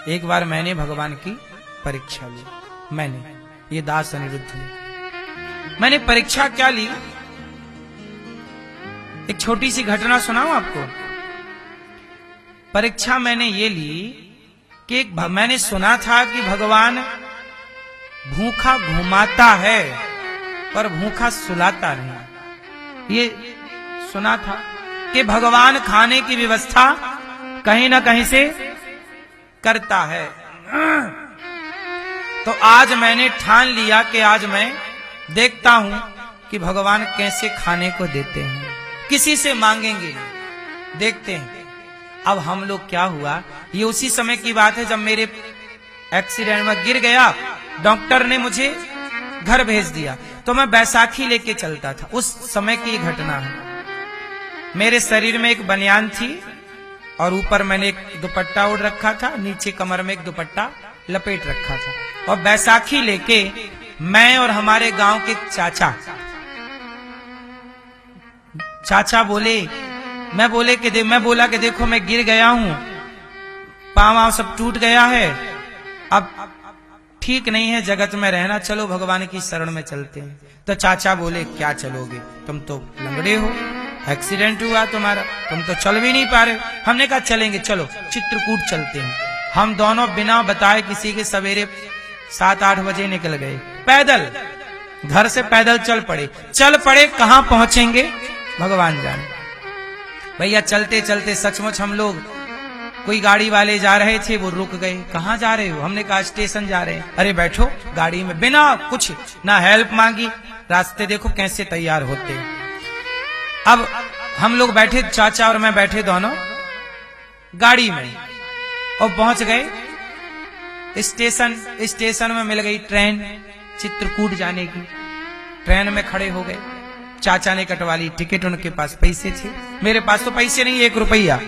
एक बार मैंने भगवान की परीक्षा ली। मैंने, ये दास अनिरुद्ध ली। मैंने परीक्षा क्या ली, एक छोटी सी घटना सुनाऊं आपको। परीक्षा मैंने ये ली कि मैंने सुना था कि भगवान भूखा घुमाता है पर भूखा सुलाता नहीं। ये सुना था कि भगवान खाने की व्यवस्था कहीं ना कहीं से करता है। तो आज मैंने ठान लिया कि आज मैं देखता हूं कि भगवान कैसे खाने को देते हैं, किसी से मांगेंगे, देखते हैं। अब हम लोग क्या हुआ, ये उसी समय की बात है जब मेरे एक्सीडेंट में गिर गया, डॉक्टर ने मुझे घर भेज दिया। तो मैं बैसाखी लेके चलता था, उस समय की घटना है। मेरे शरीर में एक बनियान थी और ऊपर मैंने एक दुपट्टा ओढ़ रखा था, नीचे कमर में एक दुपट्टा लपेट रखा था। और बैसाखी लेके मैं और हमारे गांव के चाचा बोले, मैं बोला कि देखो मैं गिर गया हूं, पाँव सब टूट गया है, अब ठीक नहीं है जगत में रहना, चलो भगवान की शरण में चलते हैं। तो चाचा बोले क्या चलोगे, तुम तो लंगड़े हो, एक्सीडेंट हुआ तुम्हारा, तुम तो चल भी नहीं पा रहे। हमने कहा चलेंगे, चलो चित्रकूट चलते हैं। हम दोनों बिना बताए किसी के सवेरे 7-8 बजे निकल गए, पैदल, घर से पैदल चल पड़े। कहां पहुंचेंगे भगवान जाने। भैया चलते चलते सचमुच हम लोग, कोई गाड़ी वाले जा रहे थे, वो रुक गए। कहां जा रहे हो, हमने कहा स्टेशन जा रहे हैं। अरे बैठो गाड़ी में, बिना कुछ ना हेल्प मांगी, रास्ते देखो कैसे तैयार होते। अब हम लोग बैठे, चाचा और मैं बैठे दोनों गाड़ी में, और पहुंच गए स्टेशन में मिल गई ट्रेन चित्रकूट जाने की। ट्रेन में खड़े हो गए, चाचा ने कटवा ली टिकट, उनके पास पैसे थे, मेरे पास तो पैसे नहीं, 1 रुपया।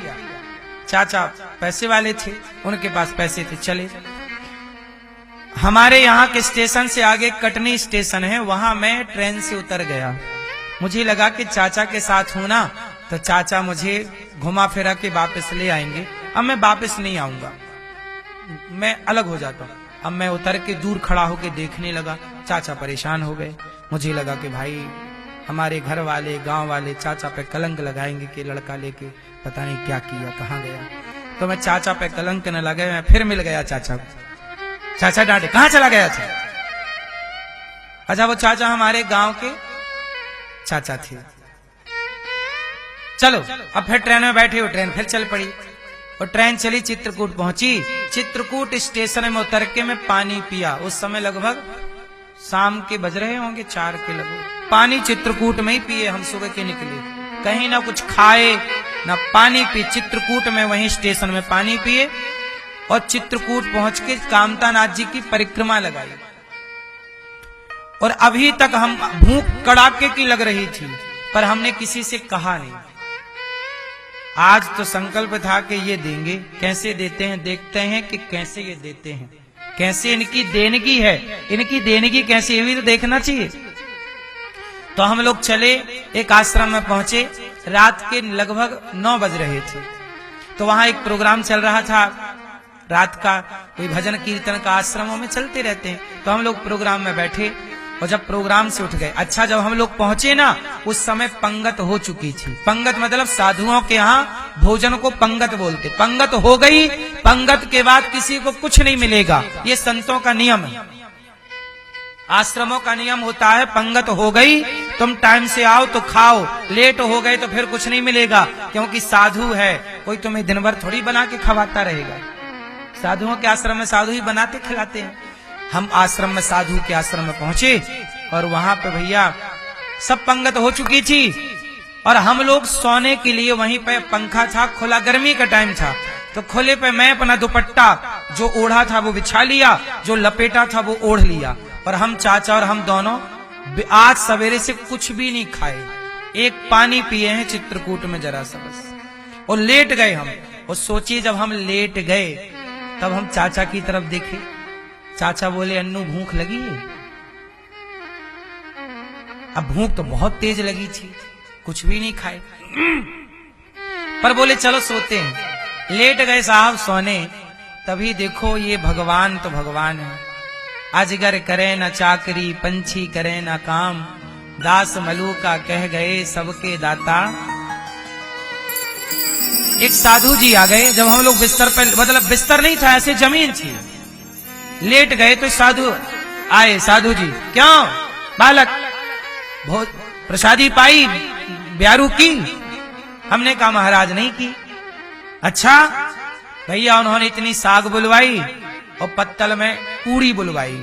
चाचा पैसे वाले थे, उनके पास पैसे थे। चले, हमारे यहाँ के स्टेशन से आगे कटनी स्टेशन है, वहां मैं ट्रेन से उतर गया। मुझे लगा कि चाचा के साथ हूं ना, तो चाचा मुझे घुमा फिरा के वापस ले आएंगे। अब मैं वापस नहीं आऊंगा, मैं अलग हो जाता हूं। अब मैं उतर के दूर खड़ा होके देखने लगा, चाचा परेशान हो गए। मुझे लगा कि भाई हमारे घर वाले, गांव वाले चाचा पे कलंक लगाएंगे कि लड़का लेके पता नहीं क्या किया, कहां गया। तो मैं चाचा पे कलंक न लगे, मैं फिर मिल गया चाचा को। चाचा डांटे, कहां चला गया था। अच्छा, वो चाचा हमारे गांव के चाचा थे। चलो, अब फिर ट्रेन में बैठे हो, ट्रेन फिर चल पड़ी और ट्रेन चली, चित्रकूट पहुंची। चित्रकूट स्टेशन में उतर के मैं पानी पिया। उस समय लगभग शाम के बज रहे होंगे 4 के लगभग। पानी चित्रकूट में ही पिए हम, सुबह के निकले, कहीं ना कुछ खाए ना पानी पी। चित्रकूट में वहीं स्टेशन में पानी पिए और चित्रकूट पहुंच के कामतानाथ जी की परिक्रमा लगाई। और अभी तक हम, भूख कड़ाके की लग रही थी, पर हमने किसी से कहा नहीं। आज तो संकल्प था कि ये देंगे, कैसे देते हैं देखते हैं कि कैसे ये देते हैं, कैसे इनकी देनगी है, इनकी देनगी कैसे, ये भी तो देखना चाहिए। तो हम लोग चले, एक आश्रम में पहुंचे, रात के लगभग 9 बज रहे थे। तो वहां एक प्रोग्राम चल रहा था रात का, कोई भजन कीर्तन का आश्रमों में चलते रहते हैं। तो हम लोग प्रोग्राम में बैठे और जब प्रोग्राम से उठ गए, अच्छा जब हम लोग पहुंचे ना, उस समय पंगत हो चुकी थी। पंगत मतलब साधुओं के यहाँ भोजन को पंगत बोलते। पंगत हो गई, पंगत के बाद किसी को कुछ नहीं मिलेगा, ये संतों का नियम है, आश्रमों का नियम होता है। पंगत हो गई, तुम टाइम से आओ तो खाओ, लेट हो गए तो फिर कुछ नहीं मिलेगा, क्योंकि साधु है, कोई तुम्हें दिन भर थोड़ी बना के खवाता रहेगा। साधुओं के आश्रम में साधु ही बनाते खिलाते हैं। हम आश्रम में, साधु के आश्रम में पहुंचे और वहां पे भैया सब पंगत हो चुकी थी और हम लोग सोने के लिए वहीं पे, पंखा था खुला, गर्मी का टाइम था, तो खुले पे मैं अपना दुपट्टा जो ओढ़ा था वो बिछा लिया, जो लपेटा था वो ओढ़ लिया। और हम चाचा और हम दोनों आज सवेरे से कुछ भी नहीं खाए, एक पानी पिए हैं चित्रकूट में जरा सा बस, और लेट गए हम। और सोचिए जब हम लेट गए तब हम चाचा की तरफ देखे, चाचा बोले अन्नू भूख लगी है। अब भूख तो बहुत तेज लगी थी, कुछ भी नहीं खाए, पर बोले चलो सोते हैं। लेट गए साहब सोने, तभी देखो ये भगवान तो भगवान है। अजगर करे न चाकरी, पंछी करे न काम, दास मलूका कह गए सबके दाता। एक साधु जी आ गए, जब हम लोग बिस्तर पर, मतलब बिस्तर नहीं था, ऐसे जमीन थी, लेट गए तो साधु आए। साधु जी, क्यों बालक, बहुत प्रसादी पाई ब्यारू की? हमने कहा महाराज नहीं की। अच्छा भैया, उन्होंने इतनी साग बुलवाई और पत्तल में पूड़ी बुलवाई।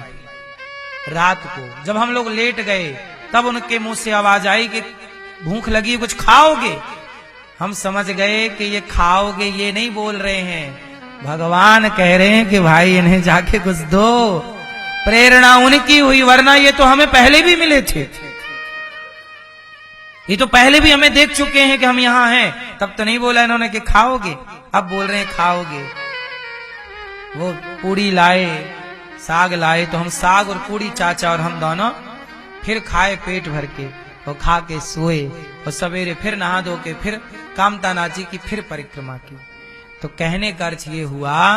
रात को जब हम लोग लेट गए तब उनके मुंह से आवाज आई कि भूख लगी, कुछ खाओगे? हम समझ गए कि ये खाओगे ये नहीं बोल रहे हैं, भगवान कह रहे हैं कि भाई इन्हें जाके कुछ दो। प्रेरणा उनकी हुई, वरना ये तो हमें पहले भी मिले थे, ये तो पहले भी हमें देख चुके हैं कि हम यहां हैं। तब तो नहीं बोला इन्होंने कि खाओगे, अब बोल रहे हैं खाओगे। वो पूड़ी लाए, साग लाए, तो हम साग और पूड़ी चाचा और हम दोनों फिर खाए पेट भर के, और खा के सोए, और सवेरे फिर नहा धो के फिर कामता नाची की फिर परिक्रमा की। तो कहने का अर्थ ये हुआ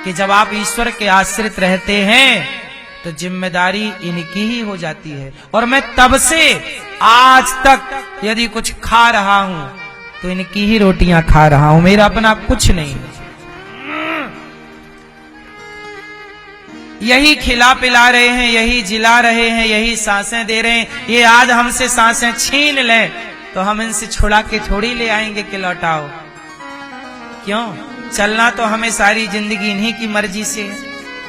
कि जब आप ईश्वर के आश्रित रहते हैं तो जिम्मेदारी इनकी ही हो जाती है। और मैं तब से आज तक यदि कुछ खा रहा हूं तो इनकी ही रोटियां खा रहा हूं, मेरा अपना कुछ नहीं। यही खिला पिला रहे हैं, यही जिला रहे हैं, यही सांसें दे रहे हैं। ये आज हमसे सांसें छीन लें तो हम इनसे छुड़ा के थोड़ी ले आएंगे कि लौटाओ। क्यों? चलना तो हमें सारी जिंदगी इन्हीं की मर्जी से है,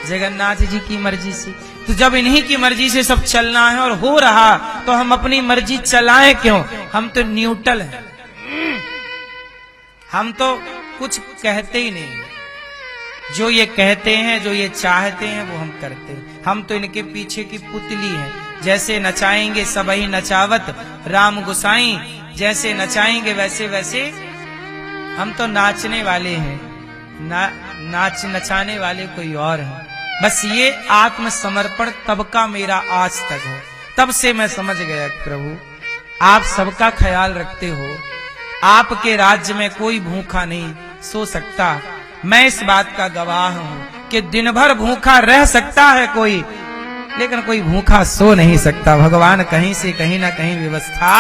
जगन्नाथ जी की मर्जी से। तो जब इन्हीं की मर्जी से सब चलना है और हो रहा, तो हम अपनी मर्जी चलाएं क्यों? हम तो न्यूट्रल हैं, हम तो कुछ कहते ही नहीं। जो ये कहते हैं, जो ये चाहते हैं, वो हम करते हैं। हम तो इनके पीछे की पुतली हैं। जैसे नचाएंगे सबही नचावत राम गुसाई, जैसे नचाएंगे वैसे वैसे हम तो नाचने वाले हैं, नचाने वाले कोई और हैं। बस ये आत्मसमर्पण तब का मेरा आज तक है। तब से मैं समझ गया प्रभु आप सबका ख्याल रखते हो, आपके राज्य में कोई भूखा नहीं सो सकता। मैं इस बात का गवाह हूं कि दिन भर भूखा रह सकता है कोई, लेकिन कोई भूखा सो नहीं सकता। भगवान कहीं से कहीं ना कहीं व्यवस्था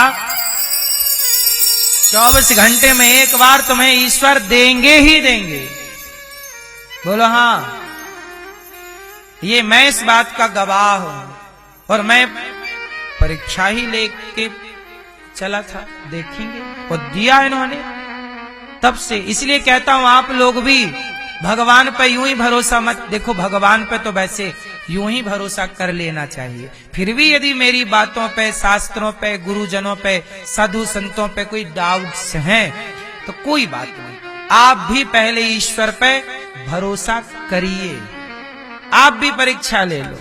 24 घंटे में एक बार तुम्हें ईश्वर देंगे ही देंगे। बोलो हाँ, ये मैं इस बात का गवाह हूं। और मैं परीक्षा ही लेके चला था, देखेंगे, और दिया इन्होंने तब से। इसलिए कहता हूं आप लोग भी भगवान पे यूं ही भरोसा मत देखो, भगवान पे तो वैसे यूं ही भरोसा कर लेना चाहिए। फिर भी यदि मेरी बातों पे, शास्त्रों पे, गुरुजनों पे, साधु संतों पे कोई डाउट्स हैं तो कोई बात नहीं, आप भी पहले ईश्वर पे भरोसा करिए। आप भी परीक्षा ले लो,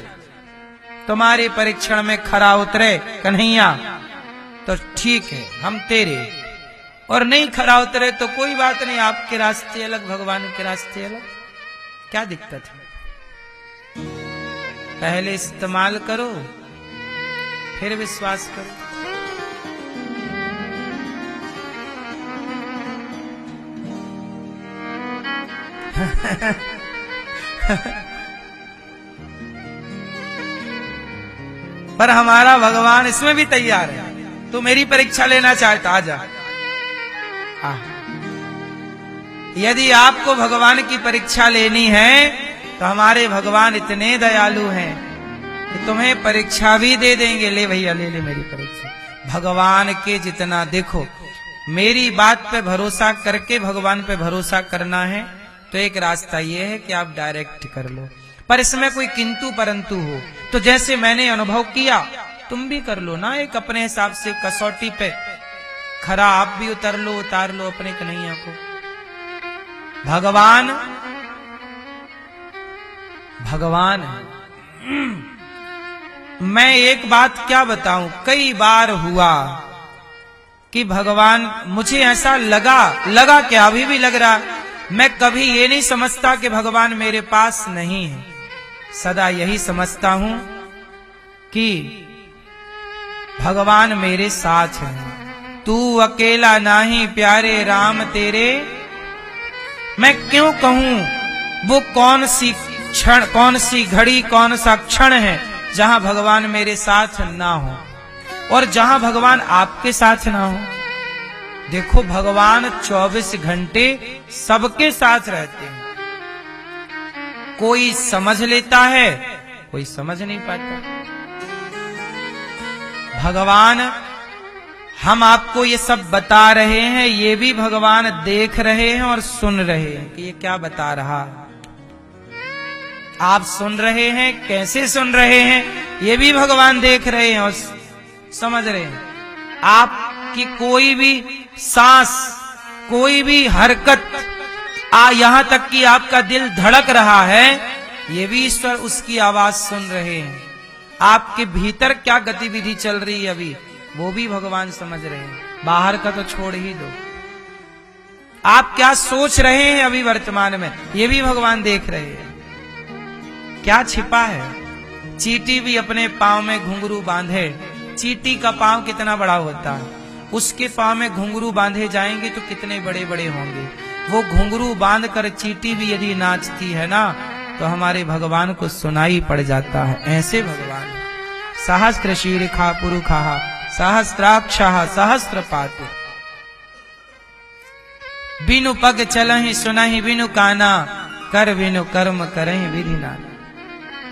तुम्हारे परीक्षण में खरा उतरे कन्हैया तो ठीक है, हम तेरे, और नहीं खरा उतरे तो कोई बात नहीं, आपके रास्ते अलग, भगवान के रास्ते अलग, क्या दिक्कत है। पहले इस्तेमाल करो फिर विश्वास करो। पर हमारा भगवान इसमें भी तैयार है। तू मेरी परीक्षा लेना चाहता आजा। यदि आपको भगवान की परीक्षा लेनी है तो हमारे भगवान इतने दयालु हैं कि तुम्हें परीक्षा भी दे देंगे। ले भैया ले ले मेरी परीक्षा। भगवान के जितना देखो, मेरी बात पे भरोसा करके भगवान पे भरोसा करना है तो एक रास्ता ये है कि आप डायरेक्ट कर लो। पर इसमें कोई किंतु परंतु हो तो जैसे मैंने अनुभव किया तुम भी कर लो ना, एक अपने हिसाब से कसौटी पे खरा आप भी उतार लो अपने कन्हैया को। भगवान भगवान है। मैं एक बात क्या बताऊं, कई बार हुआ कि भगवान, मुझे ऐसा लगा क्या, अभी भी लग रहा, मैं कभी ये नहीं समझता कि भगवान मेरे पास नहीं है। सदा यही समझता हूं कि भगवान मेरे साथ है। तू अकेला नाही प्यारे राम तेरे। मैं क्यों कहूं वो कौन सी घड़ी, कौन सा क्षण है जहां भगवान मेरे साथ ना हो और जहां भगवान आपके साथ ना हो। देखो भगवान 24 घंटे सबके साथ रहते हैं। कोई समझ लेता है, कोई समझ नहीं पाता। भगवान, हम आपको ये सब बता रहे हैं, ये भी भगवान देख रहे हैं और सुन रहे हैं कि ये क्या बता रहा है। आप सुन रहे हैं, कैसे सुन रहे हैं, ये भी भगवान देख रहे हैं और समझ रहे हैं। आपकी कोई भी सांस, कोई भी हरकत, यहां तक कि आपका दिल धड़क रहा है, ये भी ईश्वर उसकी आवाज सुन रहे हैं। आपके भीतर क्या गतिविधि चल रही है अभी, वो भी भगवान समझ रहे हैं। बाहर का तो छोड़ ही दो, आप क्या सोच रहे हैं अभी वर्तमान में, ये भी भगवान देख रहे हैं। क्या छिपा है। चींटी भी अपने पांव में घुंघरू बांधे, चींटी का पांव कितना बड़ा होता है, उसके पांव में घुंघरू बांधे जाएंगे तो कितने बड़े बड़े होंगे। वो घुंघरू बांध कर चींटी भी यदि नाचती है ना, तो हमारे भगवान को सुनाई पड़ जाता है। ऐसे भगवान सहस्त्र शीर्षा पुरुषा सहस्त्राक्षः सहस्त्रपातु, बिनु पग चलहि सुनहि बिनु काना, कर बिनु कर्म करहि विधि नाना।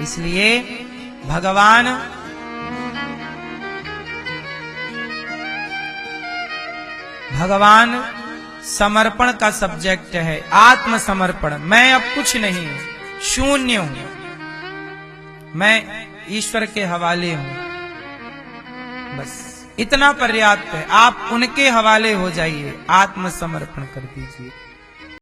इसलिए भगवान समर्पण का सब्जेक्ट है, आत्मसमर्पण। मैं अब कुछ नहीं, शून्य हूं, मैं ईश्वर के हवाले हूं, बस इतना पर्याप्त है। आप उनके हवाले हो जाइए, आत्मसमर्पण कर दीजिए।